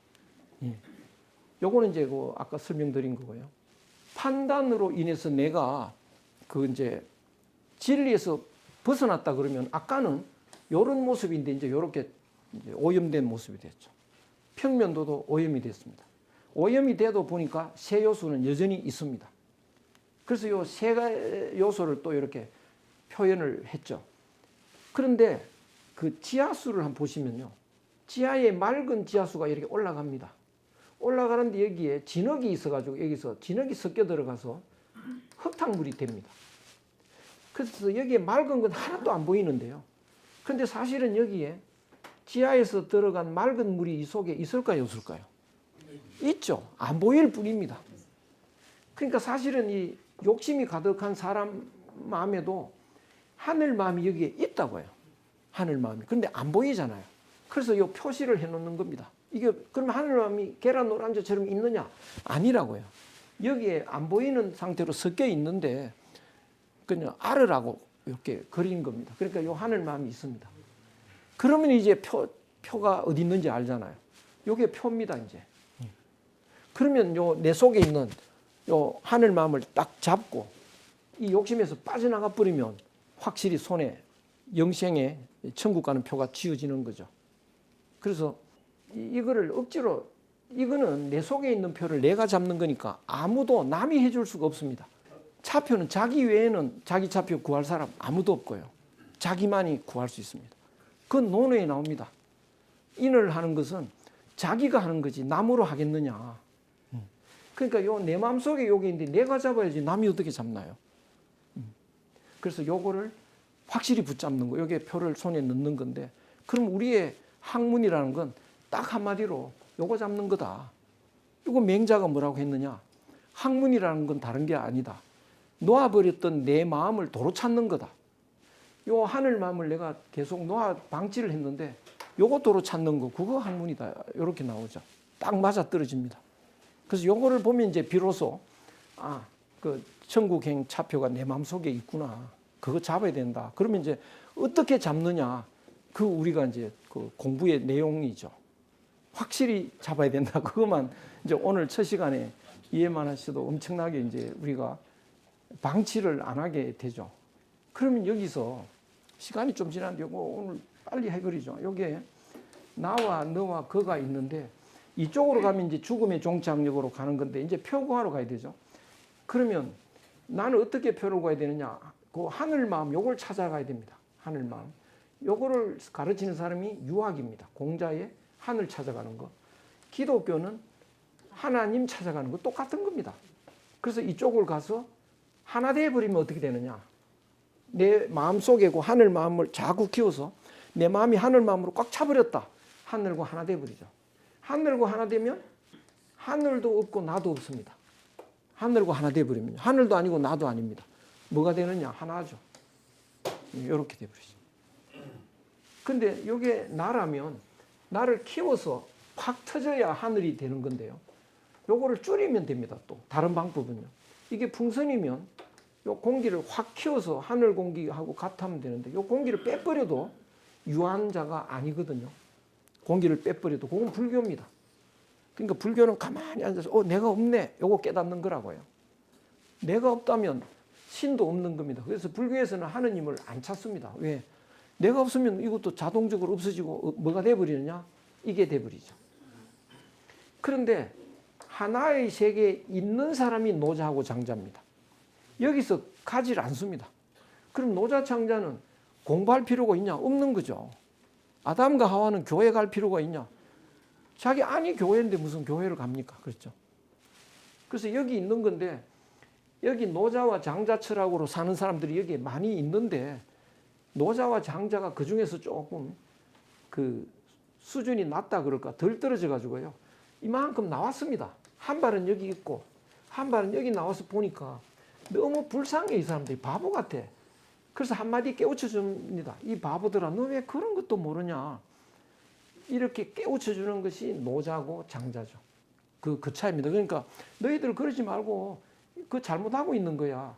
[SPEAKER 1] 요거는 이제 아까 설명드린 거고요. 판단으로 인해서 내가 이제 진리에서 벗어났다 그러면 아까는 요런 모습인데 이제 요렇게 이제 오염된 모습이 됐죠. 평면도도 오염이 됐습니다. 오염이 돼도 보니까 세 요소는 여전히 있습니다. 그래서 요 세 요소를 또 이렇게 표현을 했죠. 그런데 그 지하수를 한번 보시면요. 지하에 맑은 지하수가 이렇게 올라갑니다. 올라가는데 여기에 진흙이 있어가지고 여기서 진흙이 섞여 들어가서 흙탕물이 됩니다. 그래서 여기에 맑은 건 하나도 안 보이는데요. 그런데 사실은 여기에 지하에서 들어간 맑은 물이 이 속에 있을까요, 없을까요? 있죠. 안 보일 뿐입니다. 그러니까 사실은 이 욕심이 가득한 사람 마음에도 하늘 마음이 여기에 있다고요. 하늘 마음이. 그런데 안 보이잖아요. 그래서 이 표시를 해놓는 겁니다. 이게 그럼 하늘마음이 계란 노란자처럼 있느냐? 아니라고요. 여기에 안 보이는 상태로 섞여 있는데 그냥 알으라고 이렇게 그린 겁니다. 그러니까 요 하늘마음이 있습니다. 그러면 이제 표가 어디 있는지 알잖아요. 요게 표입니다, 이제. 그러면 요 내 속에 있는 요 하늘마음을 딱 잡고 이 욕심에서 빠져나가 버리면 확실히 손에 영생에 천국 가는 표가 쥐어지는 거죠. 그래서 이거를 억지로 이거는 내 속에 있는 표를 내가 잡는 거니까 아무도 남이 해줄 수가 없습니다. 차표는 자기 외에는 자기 차표 구할 사람 아무도 없고요. 자기만이 구할 수 있습니다. 그건 논어에 나옵니다. 인을 하는 것은 자기가 하는 거지 남으로 하겠느냐. 그러니까 요 내 마음속에 요게 있는데 내가 잡아야지 남이 어떻게 잡나요? 그래서 요거를 확실히 붙잡는 거. 요게 표를 손에 넣는 건데 그럼 우리의 학문이라는 건 딱 한마디로 요거 잡는 거다. 이거 맹자가 뭐라고 했느냐? 학문이라는 건 다른 게 아니다. 놓아버렸던 내 마음을 도로 찾는 거다. 요 하늘 마음을 내가 계속 놓아 방치를 했는데 요거 도로 찾는 거 그거 학문이다. 이렇게 나오죠. 딱 맞아 떨어집니다. 그래서 요거를 보면 이제 비로소 그 천국행 차표가 내 마음속에 있구나. 그거 잡아야 된다. 그러면 이제 어떻게 잡느냐? 그 우리가 이제 그 공부의 내용이죠. 확실히 잡아야 된다. 그것만 이제 오늘 첫 시간에 이해만 하셔도 엄청나게 이제 우리가 방치를 안 하게 되죠. 그러면 여기서 시간이 좀 지났는데 이거 오늘 빨리 해버리죠. 여기에 나와 너와 그가 있는데 이쪽으로 가면 이제 죽음의 종착역으로 가는 건데 이제 표구하러 가야 되죠. 그러면 나는 어떻게 표를 구해야 되느냐? 그 하늘 마음 요걸 찾아가야 됩니다. 하늘 마음. 요거를 가르치는 사람이 유학입니다. 공자의 하늘 찾아가는 거. 기독교는 하나님 찾아가는 거 똑같은 겁니다. 그래서 이쪽을 가서 하나 되어버리면 어떻게 되느냐? 내 마음속에 그 하늘 마음을 자꾸 키워서 내 마음이 하늘 마음으로 꽉 차버렸다. 하늘과 하나 되어버리죠. 하늘과 하나 되면 하늘도 없고 나도 없습니다. 하늘과 하나 되어버리면 하늘도 아니고 나도 아닙니다. 뭐가 되느냐? 하나죠. 이렇게 되어버리죠. 근데 이게 나라면 나를 키워서 확 터져야 하늘이 되는 건데요. 요거를 줄이면 됩니다. 또 다른 방법은요. 이게 풍선이면 요 공기를 확 키워서 하늘 공기하고 같하면 되는데 요 공기를 빼버려도 유한자가 아니거든요. 공기를 빼버려도 그건 불교입니다. 그러니까 불교는 가만히 앉아서 내가 없네. 요거 깨닫는 거라고요. 내가 없다면 신도 없는 겁니다. 그래서 불교에서는 하느님을 안 찾습니다. 왜? 내가 없으면 이것도 자동적으로 없어지고 뭐가 돼버리느냐? 이게 돼버리죠. 그런데 하나의 세계에 있는 사람이 노자하고 장자입니다. 여기서 가지를 않습니다. 그럼 노자 장자는 공부할 필요가 있냐? 없는 거죠. 아담과 하와는 교회 갈 필요가 있냐? 자기 안이 교회인데 무슨 교회를 갑니까? 그렇죠. 그래서 여기 있는 건데 여기 노자와 장자 철학으로 사는 사람들이 여기에 많이 있는데 노자와 장자가 그 중에서 조금 그 수준이 낮다 그럴까 덜 떨어져 가지고요. 이만큼 나왔습니다. 한 발은 여기 있고 한 발은 여기 나와서 보니까 너무 불쌍해. 이 사람들이 바보 같아. 그래서 한마디 깨우쳐 줍니다. 이 바보들아 너 왜 그런 것도 모르냐. 이렇게 깨우쳐 주는 것이 노자고 장자죠. 그 차이입니다. 그러니까 너희들 그러지 말고 그 잘못하고 있는 거야.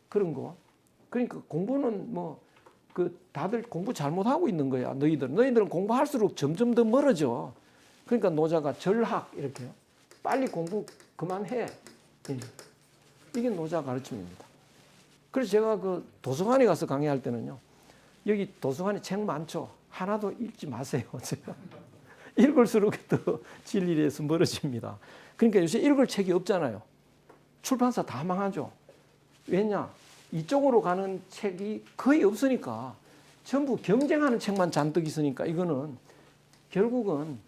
[SPEAKER 1] 그런 거. 그러니까 공부는 다들 공부 잘못하고 있는 거야. 너희들은 공부할수록 점점 더 멀어져. 그러니까 노자가 절학 이렇게요. 빨리 공부 그만해. 이게 노자 가르침입니다. 그래서 제가 그 도서관에 가서 강의할 때는요. 여기 도서관에 책 많죠. 하나도 읽지 마세요. 제가 읽을수록 더 진리에서 멀어집니다. 그러니까 요새 읽을 책이 없잖아요. 출판사 다 망하죠. 왜냐? 이쪽으로 가는 책이 거의 없으니까 전부 경쟁하는 책만 잔뜩 있으니까 이거는 결국은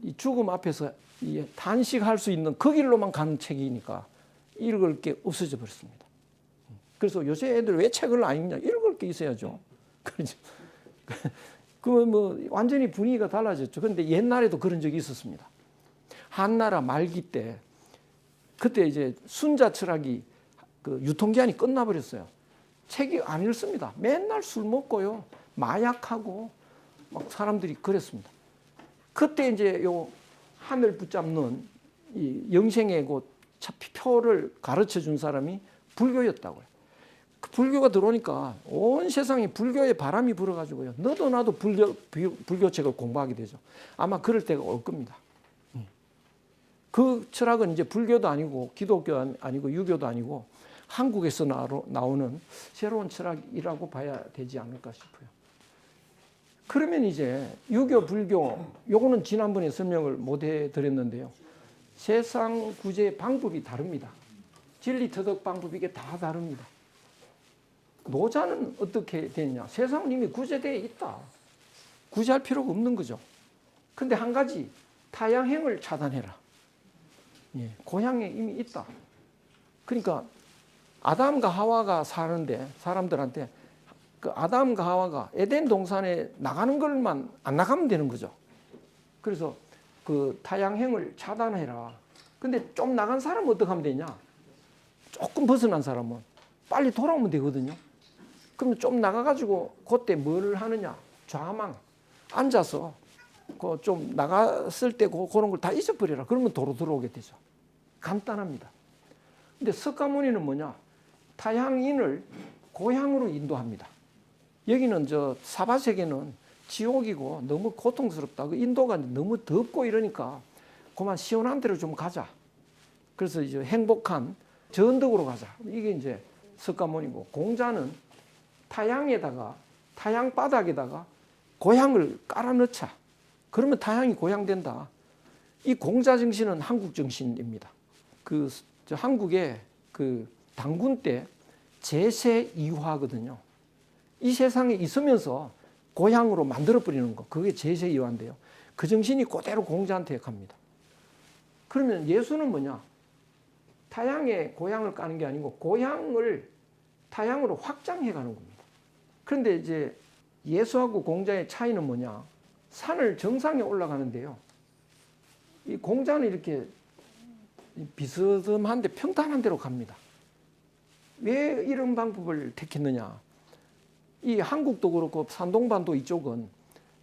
[SPEAKER 1] 이 죽음 앞에서 단식할 수 있는 그 길로만 가는 책이니까 읽을 게 없어져 버렸습니다. 그래서 요새 애들 왜 책을 안 읽냐? 읽을 게 있어야죠. 그렇죠. 완전히 분위기가 달라졌죠. 그런데 옛날에도 그런 적이 있었습니다. 한나라 말기 때 그때 이제 순자 철학이 그 유통기한이 끝나버렸어요. 책이 안 읽습니다. 맨날 술 먹고요. 마약하고 막 사람들이 그랬습니다. 그때 이제 요 하늘 붙잡는 이 영생의 그 표를 가르쳐 준 사람이 불교였다고요. 그 불교가 들어오니까 온 세상에 불교의 바람이 불어가지고요. 너도 나도 불교책을 공부하게 되죠. 아마 그럴 때가 올 겁니다. 그 철학은 이제 불교도 아니고 기독교 아니고 유교도 아니고 한국에서 나오는 새로운 철학이라고 봐야 되지 않을까 싶어요. 그러면 이제 유교, 불교, 요거는 지난번에 설명을 못 해드렸는데요. 세상 구제 방법이 다릅니다. 진리 터득 방법이 이게 다 다릅니다. 노자는 어떻게 됐냐? 세상은 이미 구제되어 있다. 구제할 필요가 없는 거죠. 근데 한 가지, 타양행을 차단해라. 예, 고향에 이미 있다. 그러니까 아담과 하와가 사는데 사람들한테 그 아담과 하와가 에덴 동산에 나가는 걸만 안 나가면 되는 거죠. 그래서 그 타양행을 차단해라. 근데 좀 나간 사람은 어떻게 하면 되냐? 조금 벗어난 사람은 빨리 돌아오면 되거든요. 그러면 좀 나가가지고 그때 뭘 하느냐? 좌망. 앉아서 그 좀 나갔을 때 그런 걸 다 잊어버려라. 그러면 도로 들어오게 되죠. 간단합니다. 근데 석가모니는 뭐냐? 타향인을 고향으로 인도합니다. 여기는 저 사바세계는 지옥이고 너무 고통스럽다. 그 인도가 너무 덥고 이러니까 그만 시원한 데로 좀 가자. 그래서 이제 행복한 전덕으로 가자. 이게 이제 석가모니고, 공자는 타향에다가 타향 바닥에다가 고향을 깔아 넣자. 그러면 타향이 고향된다. 이 공자 정신은 한국 정신입니다. 저 한국의 그 당군 때 제세 이화거든요. 이 세상에 있으면서 고향으로 만들어버리는 거. 그게 제세 이화인데요. 그 정신이 그대로 공자한테 갑니다. 그러면 예수는 뭐냐? 타향에 고향을 까는 게 아니고 고향을 타향으로 확장해 가는 겁니다. 그런데 이제 예수하고 공자의 차이는 뭐냐? 산을 정상에 올라가는데요. 이 공자는 이렇게 비스듬한데 평탄한 데로 갑니다. 왜 이런 방법을 택했느냐? 이 한국도 그렇고 산동반도 이쪽은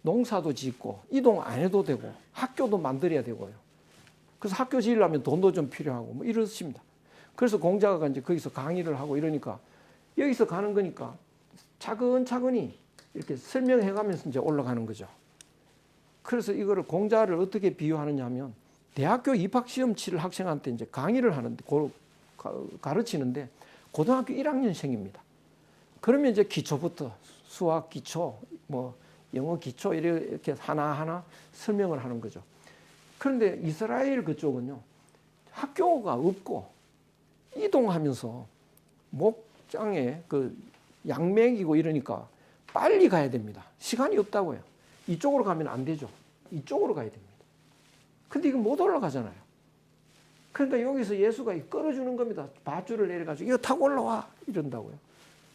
[SPEAKER 1] 농사도 짓고 이동 안 해도 되고 학교도 만들어야 되고요. 그래서 학교 지으려면 돈도 좀 필요하고 뭐 이렇습니다. 그래서 공자가 이제 거기서 강의를 하고 이러니까 여기서 가는 거니까 차근차근히 이렇게 설명해 가면서 이제 올라가는 거죠. 그래서 이거를 공자를 어떻게 비유하느냐 하면 대학교 입학시험 치를 학생한테 이제 강의를 하는데, 가르치는데 고등학교 1학년생입니다. 그러면 이제 기초부터 수학 기초, 뭐 영어 기초 이렇게 하나하나 설명을 하는 거죠. 그런데 이스라엘 그쪽은요, 학교가 없고 이동하면서 목장에 그 양맥이고 이러니까 빨리 가야 됩니다. 시간이 없다고요. 이쪽으로 가면 안 되죠. 이쪽으로 가야 됩니다. 근데 이거 못 올라가잖아요. 그러니까 여기서 예수가 끌어주는 겁니다. 밧줄을 내려가지고 이거 타고 올라와 이런다고요.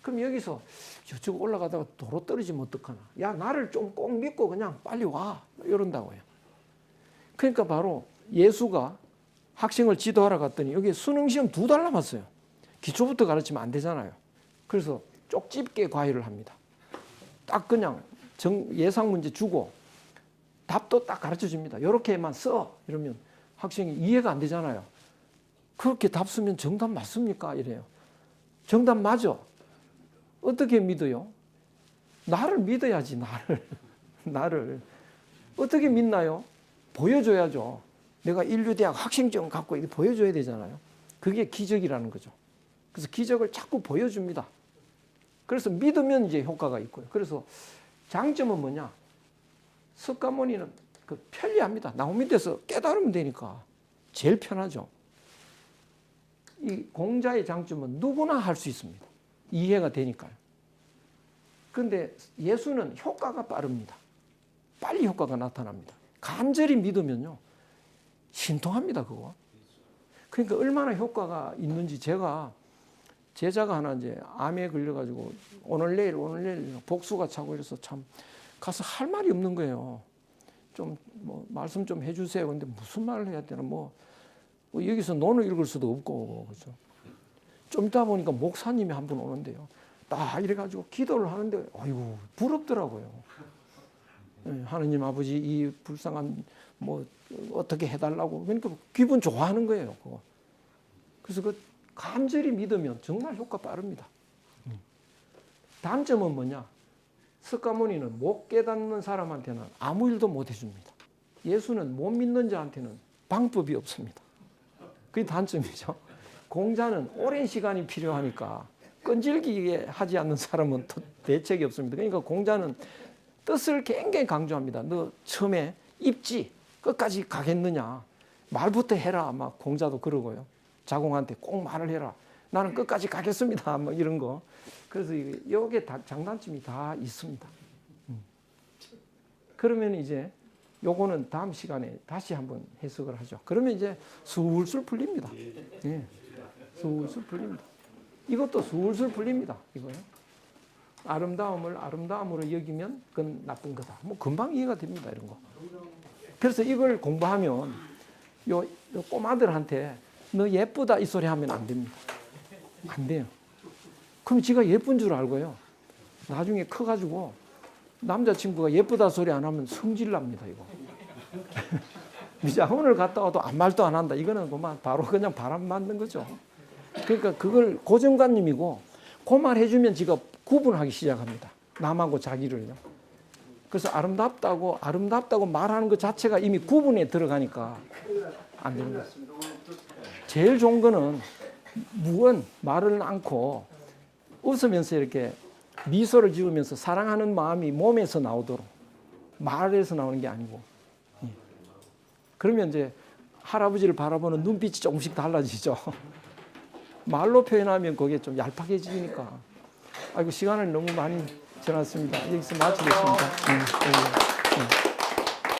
[SPEAKER 1] 그럼 여기서 저쪽 올라가다가 도로 떨어지면 어떡하나. 야, 나를 좀 꼭 믿고 그냥 빨리 와 이런다고요. 그러니까 바로 예수가 학생을 지도하러 갔더니 여기 수능시험 2달 남았어요. 기초부터 가르치면 안 되잖아요. 그래서 쪽집게 과외를 합니다. 딱 그냥 예상 문제 주고 답도 딱 가르쳐 줍니다. 이렇게만 써 이러면 학생이 이해가 안 되잖아요. 그렇게 답 쓰면 정답 맞습니까? 이래요. 정답 맞아. 어떻게 믿어요? 나를 믿어야지. 나를 어떻게 믿나요? 보여줘야죠. 내가 인류대학 학생증 갖고 이렇게 보여줘야 되잖아요. 그게 기적이라는 거죠. 그래서 기적을 자꾸 보여줍니다. 그래서 믿으면 이제 효과가 있고요. 그래서 장점은 뭐냐? 석가모니는 그 편리합니다. 나무 밑에서 깨달으면 되니까 제일 편하죠. 이 공자의 장점은 누구나 할 수 있습니다. 이해가 되니까요. 그런데 예수는 효과가 빠릅니다. 빨리 효과가 나타납니다. 간절히 믿으면요, 신통합니다, 그거. 그러니까 얼마나 효과가 있는지 제자가 하나 이제 암에 걸려가지고 오늘 내일 복수가 차고 이래서 참 가서 할 말이 없는 거예요. 좀 뭐 말씀 좀 해주세요. 근데 무슨 말을 해야 되나 뭐 여기서 논을 읽을 수도 없고 그죠. 좀 있다 보니까 목사님이 한 분 오는데요. 딱 이래가지고 기도를 하는데 아이고 부럽더라고요. 하느님 아버지 이 불쌍한 뭐 어떻게 해달라고 그러니까 기분 좋아하는 거예요. 그거. 그래서 그 간절히 믿으면 정말 효과 빠릅니다. 단점은 뭐냐? 석가모니는 못 깨닫는 사람한테는 아무 일도 못 해줍니다. 예수는 못 믿는 자한테는 방법이 없습니다. 그게 단점이죠. 공자는 오랜 시간이 필요하니까 끈질기게 하지 않는 사람은 대책이 없습니다. 그러니까 공자는 뜻을 굉장히 강조합니다. 너 처음에 입지 끝까지 가겠느냐. 말부터 해라. 막 공자도 그러고요. 자공한테 꼭 말을 해라. 나는 끝까지 가겠습니다. 뭐 이런 거. 그래서 이게 장단점이 다 있습니다. 그러면 이제 요거는 다음 시간에 다시 한번 해석을 하죠. 그러면 이제 술술 풀립니다. 예. 술술 풀립니다. 이것도 술술 풀립니다. 이거요. 아름다움을 아름다움으로 여기면 그건 나쁜 거다. 뭐 금방 이해가 됩니다. 이런 거. 그래서 이걸 공부하면 요 꼬마들한테 너 예쁘다 이 소리 하면 안 됩니다. 안 돼요. 그럼 지가 예쁜 줄 알고요. 나중에 커가지고 남자친구가 예쁘다 소리 안 하면 성질 납니다. 이거. 미장원을 갔다 와도 아무 말도 안 한다. 이거는 그만 바로 그냥 바람 맞는 거죠. 그러니까 그걸 고정관념이고 그 말 해주면 지가 구분하기 시작합니다. 남하고 자기를요. 그래서 아름답다고 말하는 것 자체가 이미 구분에 들어가니까 안 되는 거예요. 제일 좋은 거는 무언 말을 않고 웃으면서 이렇게 미소를 지으면서 사랑하는 마음이 몸에서 나오도록 말에서 나오는 게 아니고 그러면 이제 할아버지를 바라보는 눈빛이 조금씩 달라지죠. 말로 표현하면 그게 좀 얄팍해지니까. 아이고 시간을 너무 많이 지났습니다. 여기서 마치겠습니다.